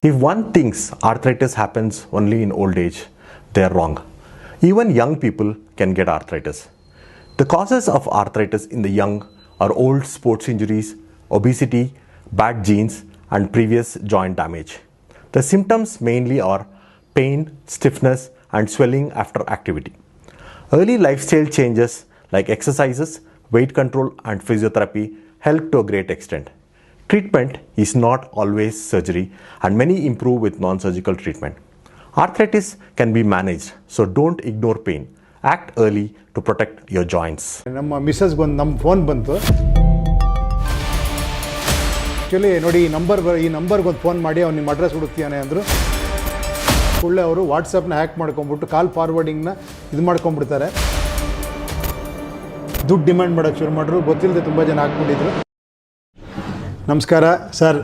If one thinks arthritis happens only in old age, they are wrong. Even young people can get arthritis. The causes of arthritis in the young are old sports injuries, obesity, bad genes, and previous joint damage. The symptoms mainly are pain, stiffness, and swelling after activity. Early lifestyle changes like exercises, weight control, and physiotherapy help to a great extent. Treatment is not always surgery, and many improve with non-surgical treatment. Arthritis can be managed, so don't ignore pain. Act early to protect your joints. ನಮ್ಮ ಮಿಸಸ್ಗೆ ನಮ್ಮ phone ಬಂತು. Actually ನೋಡಿ ಈ ನಂಬರ್ಗೆ ಒಂದು phone ಮಾಡಿ ಅವ್ನು ನಿಮ್ಮ ಅಡ್ರೆಸ್ ಹುಡುಕ್ತಿಯಾನೆ ಅಂದರು. ಕೂಡಲೇ ಅವರು ವಾಟ್ಸಪ್ನ ಹ್ಯಾಕ್ ಮಾಡ್ಕೊಂಬಿಟ್ಟು ಕಾಲ್ ಫಾರ್ವರ್ಡಿಂಗ್ನ ಇದು ಮಾಡ್ಕೊಂಬಿಡ್ತಾರೆ. ದುಡ್ಡು ಡಿಮ್ಯಾಂಡ್ ಮಾಡೋಕ್ಕೆ ಶುರು ಮಾಡಿದ್ರು. ಗೊತ್ತಿಲ್ಲದೆ ತುಂಬ ಜನ ಹಾಕ್ಬಿಟ್ಟಿದ್ರು. ನಮಸ್ಕಾರ ಸರ್,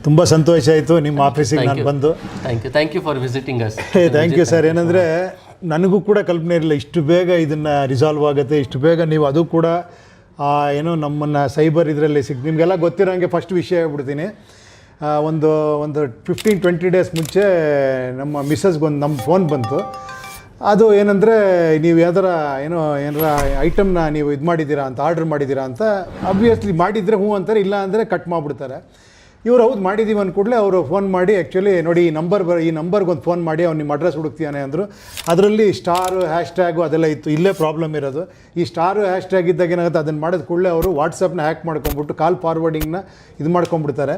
ತುಂಬ ಸಂತೋಷ ಆಯಿತು ನಿಮ್ಮ ಆಫೀಸಿಗೆ ನಾನು ಬಂದು. Thank you for visiting us. Thank you sir. ಏನಂದರೆ ನನಗೂ ಕೂಡ ಕಲ್ಪನೆ ಇರಲಿಲ್ಲ ಇಷ್ಟು ಬೇಗ ಇದನ್ನು ರಿಸಾಲ್ವ್ ಆಗುತ್ತೆ, ಇಷ್ಟು ಬೇಗ ನೀವು ಅದು ಕೂಡ ಏನೋ ನಮ್ಮನ್ನು ಸೈಬರ್ ಇದರಲ್ಲಿ ನಿಮಗೆಲ್ಲ ಗೊತ್ತಿರೋಂಗೆ ಫಸ್ಟ್ ವಿಷಯ ಹೇಳ್ಬಿಡ್ತೀನಿ. ಒಂದು 15-20 ಡೇಸ್ ಮುಂಚೆ ನಮ್ಮ ಮಿಸ್ಸಸ್ಗೊಂದು ನಮ್ಮ ಫೋನ್ ಬಂತು. ಅದು ಏನಂದರೆ ನೀವು ಏನಾರ ಐಟಮ್ನ ನೀವು ಇದು ಮಾಡಿದ್ದೀರಾ ಅಂತ, ಆರ್ಡ್ರ್ ಮಾಡಿದ್ದೀರಾ ಅಂತ. ಆಬ್ವಿಯಸ್ಲಿ ಮಾಡಿದರೆ ಹ್ಞೂ ಅಂತಾರೆ, ಇಲ್ಲ ಅಂದರೆ ಕಟ್ ಮಾಡಿಬಿಡ್ತಾರೆ. ಇವ್ರು ಹೌದು ಮಾಡಿದ್ದೀವಿ ಅಂದ ಕೂಡಲೇ ಅವರು ಫೋನ್ ಮಾಡಿ ಆ್ಯಕ್ಚುಲಿ ನೋಡಿ ಈ ನಂಬರ್ಗೆ ಒಂದು ಫೋನ್ ಮಾಡಿ ಅವ್ನು ನಿಮ್ಮ ಅಡ್ರೆಸ್ ಹುಡುಕ್ತಿಯಾನೆ ಅಂದರು. ಅದರಲ್ಲಿ ಸ್ಟಾರು ಹ್ಯಾಶ್ಟ್ಯಾಗು ಅದೆಲ್ಲ ಇತ್ತು. ಇಲ್ಲೇ ಪ್ರಾಬ್ಲಮ್ ಇರೋದು. ಈ ಸ್ಟಾರು ಹ್ಯಾಶ್ಟ್ಯಾಗ್ ಇದ್ದಾಗ ಏನಾಗುತ್ತೆ, ಅದನ್ನು ಮಾಡಿದ ಕೂಡಲೇ ಅವರು ವಾಟ್ಸಪ್ನ ಹ್ಯಾಕ್ ಮಾಡ್ಕೊಂಬಿಟ್ಟು ಕಾಲ್ ಫಾರ್ವರ್ಡಿಂಗ್ನ ಇದು ಮಾಡ್ಕೊಂಬಿಡ್ತಾರೆ.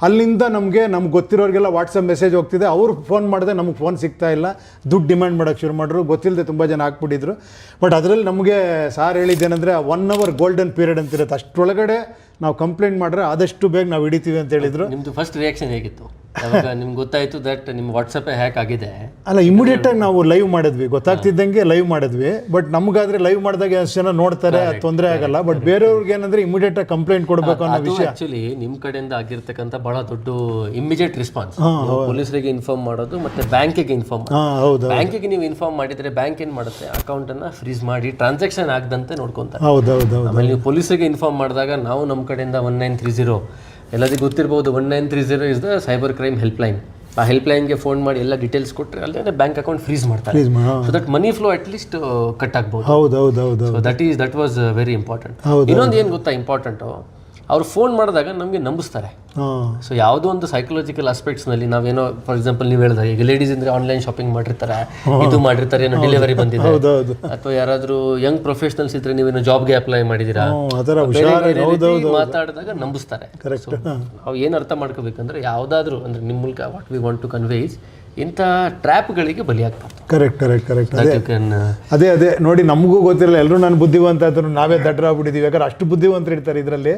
ಅಲ್ಲಿಂದ ನಮಗೆ ಗೊತ್ತಿರೋರಿಗೆಲ್ಲ ವಾಟ್ಸಪ್ ಮೆಸೇಜ್ ಹೋಗ್ತಿದೆ. ಅವ್ರು ಫೋನ್ ಮಾಡಿದೆ, ನಮಗೆ ಫೋನ್ ಸಿಗ್ತಾ ಇಲ್ಲ. ದುಡ್ಡು ಡಿಮ್ಯಾಂಡ್ ಮಾಡೋಕ್ಕೆ ಶುರು ಮಾಡಿದ್ರು. ಗೊತ್ತಿಲ್ಲದೆ ತುಂಬ ಜನ ಹಾಕ್ಬಿಟ್ಟಿದ್ರು. ಬಟ್ ಅದರಲ್ಲಿ ನಮಗೆ ಸಾರ್ ಹೇಳಿದ್ದೇನೆಂದರೆ 1 hour ಗೋಲ್ಡನ್ ಪೀರಿಯಡ್ ಅಂತಿರುತ್ತೆ. ಅಷ್ಟರೊಳಗಡೆ ನಾವು ಕಂಪ್ಲೇಂಟ್ ಮಾಡಿದ್ರೆ ಆದಷ್ಟು ಬೇಗ ನಾವು ಹಿಡಿತೀವಿ ಅಂತ ಹೇಳಿದ್ರು. ನಿಮ್ಮದು ಫಸ್ಟ್ ರಿಯಾಕ್ಷನ್ ಹೇಗಿತ್ತು ನಿಮ್ಗೆ ಗೊತ್ತಾಯಿತು ದಟ್ ನಿಮ್ಮ ವಾಟ್ಸಪ್ ಹ್ಯಾಕ್ ಆಗಿದೆ? ಅಲ್ಲ, ಇಮಿಡಿಯೇಟಾಗಿ ನಾವು ಲೈವ್ ಮಾಡಿದ್ವಿ. ಗೊತ್ತಾಗ್ತಿದ್ದಂಗೆ ಲೈವ್ ಮಾಡಿದ್ವಿ. ಬಟ್ ನಮಗಾದರೆ ಲೈವ್ ಮಾಡಿದಾಗ ಎಷ್ಟು ಜನ ನೋಡ್ತಾರೆ, ತೊಂದರೆ ಆಗಲ್ಲ. ಬಟ್ ಬೇರೆಯವ್ರಿಗೆ ಏನಂದರೆ ಇಮಿಡಿಯೇಟಾಗಿ ಕಂಪ್ಲೇಂಟ್ ಕೊಡಬೇಕು ಅನ್ನೋ ವಿಷಯ. ಆ್ಯಕ್ಚುಲಿ ನಿಮ್ಮ ಕಡೆಯಿಂದ ಆಗಿರ್ತಕ್ಕಂಥ ಭಾಳ ದೊಡ್ಡ ಇಮಿಡಿಯೇಟ್ ರೆಸ್ಪಾನ್ಸ್. ಪೊಲೀಸರಿಗೆ ಇನ್ಫಾರ್ಮ್ ಮಾಡೋದು ಮತ್ತು ಬ್ಯಾಂಕಿಗೆ ಇನ್ಫಾರ್ಮ್ ಮಾಡೋದು. ಬ್ಯಾಂಕಿಗೆ ನೀವು ಇನ್ಫಾರ್ಮ್ ಮಾಡಿದರೆ ಬ್ಯಾಂಕ್ ಏನು ಮಾಡುತ್ತೆ, ಅಕೌಂಟನ್ನು ಫ್ರೀಸ್ ಮಾಡಿ ಟ್ರಾನ್ಸಾಕ್ಷನ್ ಆಗದಂತೆ ನೋಡ್ಕೊತಾರೆ. ಆಮೇಲೆ ನೀವು ಪೊಲೀಸರಿಗೆ ಇನ್ಫಾರ್ಮ್ ಮಾಡಿದಾಗ ನಾವು ನಮ್ಮ ಕಡೆಯಿಂದ 1930 ಎಲ್ಲರಿಗೂ ಗೊತ್ತಿರ್ಬೋದು. 1930 is the cyber crime helpline. ಆ ಹೆಲ್ಪ್ಲೈನ್ಗೆ ಫೋನ್ ಮಾಡಿ ಎಲ್ಲ ಡೀಟೇಲ್ಸ್ ಕೊಟ್ಟರೆ ಅಲ್ಲದೆ ಬ್ಯಾಂಕ್ ಅಕೌಂಟ್ ಫ್ರೀಸ್ ಮಾಡ್ತಾರೆ. So that money flow at least cut ಆಗ್ಬೋದು. So that was very important. ಇನ್ನೊಂದು ಏನು ಗೊತ್ತಾ ಇಂಪಾರ್ಟೆಂಟು, ಅವ್ರು ಫೋನ್ ಮಾಡಿದಾಗ ನಮಗೆ ನಂಬಿಸ್ತಾರೆ. ಸೊ ಯಾವುದೋ ಒಂದು ಸೈಕಲಾಜಿಕಲ್ ಆಸ್ಪೆಕ್ಟ್ಸ್ನಲ್ಲಿ ನಾವೇನೋ, ಫಾರ್ ಎಕ್ಸಾಂಪಲ್ ನೀವು ಹೇಳಿದಾಗ ಈಗ ಲೇಡೀಸ್ ಅಂದರೆ ಆನ್ಲೈನ್ ಶಾಪಿಂಗ್ ಮಾಡಿರ್ತಾರೆ, ಇದು ಮಾಡಿರ್ತಾರೆ, ಏನೋ ಡೆಲಿವರಿ ಬಂದಿದೆ, ಅಥವಾ ಯಾರಾದರೂ ಯಂಗ್ ಪ್ರೊಫೆಷನಲ್ಸ್ ಇದ್ರೆ ನೀವೇನೋ ಜಾಬ್ಗೆ ಅಪ್ಲೈ ಮಾಡಿದ್ದೀರಾ, ಮಾತಾಡಿದಾಗ ನಂಬಿಸ್ತಾರೆ. ಅವು ಏನು ಅರ್ಥ ಮಾಡ್ಕೋಬೇಕಂದ್ರೆ ಯಾವುದಾದ್ರೂ ಅಂದರೆ ನಿಮ್ಮ ಮೂಲಕ what we want to convey is ಇಂಥ ಟ್ರ್ಯಾಪ್ಗಳಿಗೆ ಬಲಿಯಾಗ್ತಾರೆ. ಕರೆಕ್ಟ್. ಅದೇ ನೋಡಿ, ನಮಗೂ ಗೊತ್ತಿರಲ್ಲ. ಎಲ್ಲರೂ ನಾನು ಬುದ್ಧಿವಂತ ಆದರೂ ನಾವೇ ದಡ್ರಾಗ್ಬಿಟ್ಟಿದ್ದೀವಿ. ಯಾಕಂದ್ರೆ ಅಷ್ಟು ಬುದ್ಧಿವಂತರು ಇರ್ತಾರೆ ಇದರಲ್ಲಿ.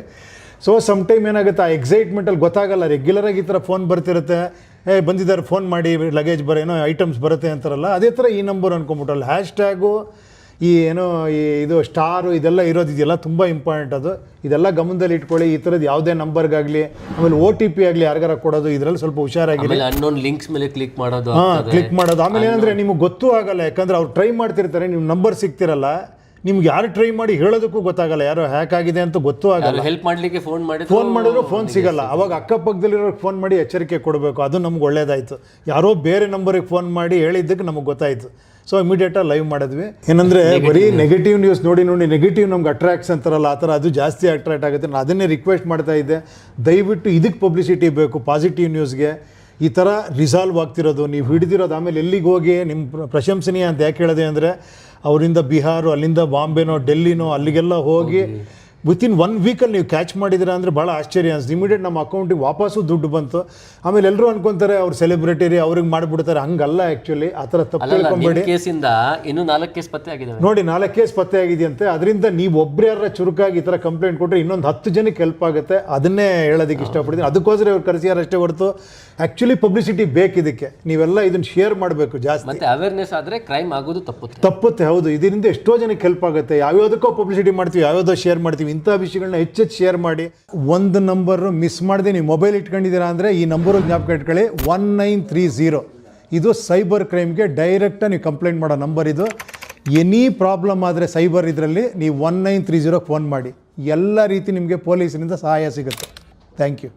ಸೊ ಸಮ್ ಟೈಮ್ ಏನಾಗುತ್ತೆ, ಆ ಎಕ್ಸೈಟ್ಮೆಂಟಲ್ಲಿ ಗೊತ್ತಾಗಲ್ಲ. ರೆಗ್ಯುಲರಾಗಿ ಈ ಥರ ಫೋನ್ ಬರ್ತಿರುತ್ತೆ, ಬಂದಿದ್ದಾರೆ ಫೋನ್ ಮಾಡಿ, ಲಗೇಜ್ ಏನೋ ಐಟಮ್ಸ್ ಬರುತ್ತೆ ಅಂತಾರಲ್ಲ, ಅದೇ ಥರ ಈ ನಂಬರ್ ಅನ್ಕೊಂಬಿಟ್ಟಲ್ಲ. ಹ್ಯಾಶ್ಟ್ಯಾಗು ಇದು ಸ್ಟಾರು ಇದೆಲ್ಲ ಇರೋದಿದೆಯಲ್ಲ, ತುಂಬ ಇಂಪಾರ್ಟೆಂಟ್. ಅದು ಇದೆಲ್ಲ ಗಮನದಲ್ಲಿ ಇಟ್ಕೊಳ್ಳಿ. ಈ ಥರದ್ದು ಯಾವುದೇ ನಂಬರ್ಗಾಗಲಿ, ಆಮೇಲೆ OTP ಆಗಲಿ ಯಾರಿಗಾರ ಕೊಡೋದು, ಇದರಲ್ಲಿ ಸ್ವಲ್ಪ ಹುಷಾರಾಗಿ. ಅನ್ನೋನ್ ಲಿಂಕ್ಸ್ ಮೇಲೆ ಕ್ಲಿಕ್ ಮಾಡೋದು. ಆಮೇಲೆ ಏನಂದರೆ ನಿಮಗೆ ಗೊತ್ತೂ ಆಗಲ್ಲ. ಯಾಕಂದರೆ ಅವ್ರು ಟ್ರೈ ಮಾಡ್ತಿರ್ತಾರೆ, ನಿಮ್ಮ ನಂಬರ್ ಸಿಗ್ತಿರಲ್ಲ. ನಿಮ್ಗೆ ಯಾರು ಟ್ರೈ ಮಾಡಿ ಹೇಳೋದಕ್ಕೂ ಗೊತ್ತಾಗಲ್ಲ, ಯಾರೋ ಹ್ಯಾಕ್ ಆಗಿದೆ ಅಂತ ಗೊತ್ತೂ ಆಗಲ್ಲ. ಹೆಲ್ಪ್ ಮಾಡಲಿಕ್ಕೆ ಫೋನ್ ಮಾಡಿದ್ರು ಫೋನ್ ಸಿಗಲ್ಲ. ಅವಾಗ ಅಕ್ಕಪಕ್ಕದಲ್ಲಿರೋರಿಗೆ ಫೋನ್ ಮಾಡಿ ಎಚ್ಚರಿಕೆ ಕೊಡಬೇಕು. ಅದು ನಮ್ಗೆ ಒಳ್ಳೇದಾಯಿತು. ಯಾರೋ ಬೇರೆ ನಂಬರಿಗೆ ಫೋನ್ ಮಾಡಿ ಹೇಳಿದ್ದಕ್ಕೆ ನಮಗೆ ಗೊತ್ತಾಯಿತು. ಸೊ ಇಮಿಡಿಯೇಟಾಗಿ ಲೈವ್ ಮಾಡಿದ್ವಿ. ಏನಂದರೆ ಬರೀ ನೆಗೆಟಿವ್ ನ್ಯೂಸ್ ನೋಡಿ ನೆಗೆಟಿವ್ ನಮ್ಗೆ ಅಟ್ರಾಕ್ಟ್ಸ್ ಅಂತಾರಲ್ಲ, ಆ ಥರ ಅದು ಜಾಸ್ತಿ ಅಟ್ರಾಕ್ಟ್ ಆಗುತ್ತೆ. ನಾನು ಅದನ್ನೇ ರಿಕ್ವೆಸ್ಟ್ ಮಾಡ್ತಾ ಇದ್ದೆ, ದಯವಿಟ್ಟು ಇದಕ್ಕೆ ಪಬ್ಲಿಸಿಟಿ ಬೇಕು. ಪಾಸಿಟಿವ್ ನ್ಯೂಸ್ಗೆ ಈ ಥರ ರಿಸಾಲ್ವ್ ಆಗ್ತಿರೋದು, ನೀವು ಹಿಡಿದಿರೋದು, ಆಮೇಲೆ ಎಲ್ಲಿಗೆ ಹೋಗಿ ನಿಮ್ಮ ಪ್ರಶಂಸನೀಯ ಅಂತ ಯಾಕೆ ಹೇಳಿದೆ ಅಂದರೆ, ಅವರಿಂದ ಬಿಹಾರು, ಅಲ್ಲಿಂದ ಬಾಂಬೆನೋ ಡೆಲ್ಲಿನೋ ಅಲ್ಲಿಗೆಲ್ಲ ಹೋಗಿ ವಿತಿನ್ 1 ವೀಕಲ್ಲಿ ನೀವು ಕ್ಯಾಚ್ ಮಾಡಿದ್ದೀರಾ ಅಂದರೆ ಭಾಳ ಆಶ್ಚರ್ಯ ಅನಿಸ್ತು. ಇಮಿಡಿಯೇಟ್ ನಮ್ಮ ಅಕೌಂಟಿಗೆ ವಾಪಸ್ಸು ದುಡ್ಡು ಬಂತು. ಆಮೇಲೆ ಎಲ್ಲರೂ ಅನ್ಕೊತಾರೆ ಅವ್ರು ಸೆಲೆಬ್ರಿಟಿ, ಅವ್ರಿಗೆ ಮಾಡಿಬಿಡ್ತಾರೆ. ಹಂಗಲ್ಲ, ಆ್ಯಕ್ಚುಲಿ ಆ ಥರ ತಪ್ಪು ತಿಳ್ಕೊಂಬೇಡಿ. ಇನ್ನೂ 4 ಕೇಸ್ ಪತ್ತೆ ಆಗಿದೆ ನೋಡಿ, 4 ಕೇಸ್ ಪತ್ತೆ ಆಗಿದೆಯಂತೆ. ಅದರಿಂದ ನೀವು ಒಬ್ಬರು ಯಾರ ಚುರುಕಾಗಿ ಈ ಥರ ಕಂಪ್ಲೇಂಟ್ ಕೊಟ್ಟರೆ ಇನ್ನೊಂದು 10 ಜನಕ್ಕೆ ಹೆಲ್ಪ್ ಆಗುತ್ತೆ. ಅದನ್ನೇ ಹೇಳೋದಕ್ಕೆ ಇಷ್ಟಪಡ್ತೀನಿ. ಅದಕ್ಕೋಸ್ಕರ ಇವ್ರು ಕರೆಸಿಯಾರಷ್ಟೇ ಹೊರತು ಆ್ಯಕ್ಚುಲಿ ಪಬ್ಲಿಸಿಟಿ ಬೇಕು ಇದಕ್ಕೆ. ನೀವೆಲ್ಲ ಇದನ್ನು ಶೇರ್ ಮಾಡಬೇಕು ಜಾಸ್ತಿ. ಮತ್ತೆ ಅವೇರ್ನೆಸ್ ಆದರೆ ಕ್ರೈಮ್ ಆಗೋದು ತಪ್ಪುತ್ತೆ. ಹೌದು, ಇದರಿಂದ ಎಷ್ಟೋ ಜನಕ್ಕೆ ಹೆಲ್ಪ್ ಆಗುತ್ತೆ. ಯಾವ್ಯಾವುದಕ್ಕೋ ಪಬ್ಲಿಸಿಟಿ ಮಾಡ್ತೀವಿ, ಯಾವ್ಯಾವುದೋ ಶೇರ್ ಮಾಡ್ತೀವಿ. ಇಂಥ ವಿಷಯಗಳನ್ನ ಹೆಚ್ಚು ಶೇರ್ ಮಾಡಿ. ಒಂದು ನಂಬರು ಮಿಸ್ ಮಾಡದೆ ನೀವು ಮೊಬೈಲ್ ಇಟ್ಕೊಂಡಿದ್ದೀರಾ ಅಂದರೆ ಈ ನಂಬರು ಜ್ಞಾಪಕ ಇಟ್ಕೊಳ್ಳಿ, 1930. ಇದು ಸೈಬರ್ ಕ್ರೈಮ್ಗೆ ಡೈರೆಕ್ಟಾಗಿ ನೀವು ಕಂಪ್ಲೇಂಟ್ ಮಾಡೋ ನಂಬರ್ ಇದು. ಎನಿ ಪ್ರಾಬ್ಲಮ್ ಆದರೆ ಸೈಬರ್ ಇದರಲ್ಲಿ ನೀವು 1930 ಫೋನ್ ಮಾಡಿ. ಎಲ್ಲ ರೀತಿ ನಿಮಗೆ ಪೊಲೀಸರಿಂದ ಸಹಾಯ ಸಿಗುತ್ತೆ. Thank you.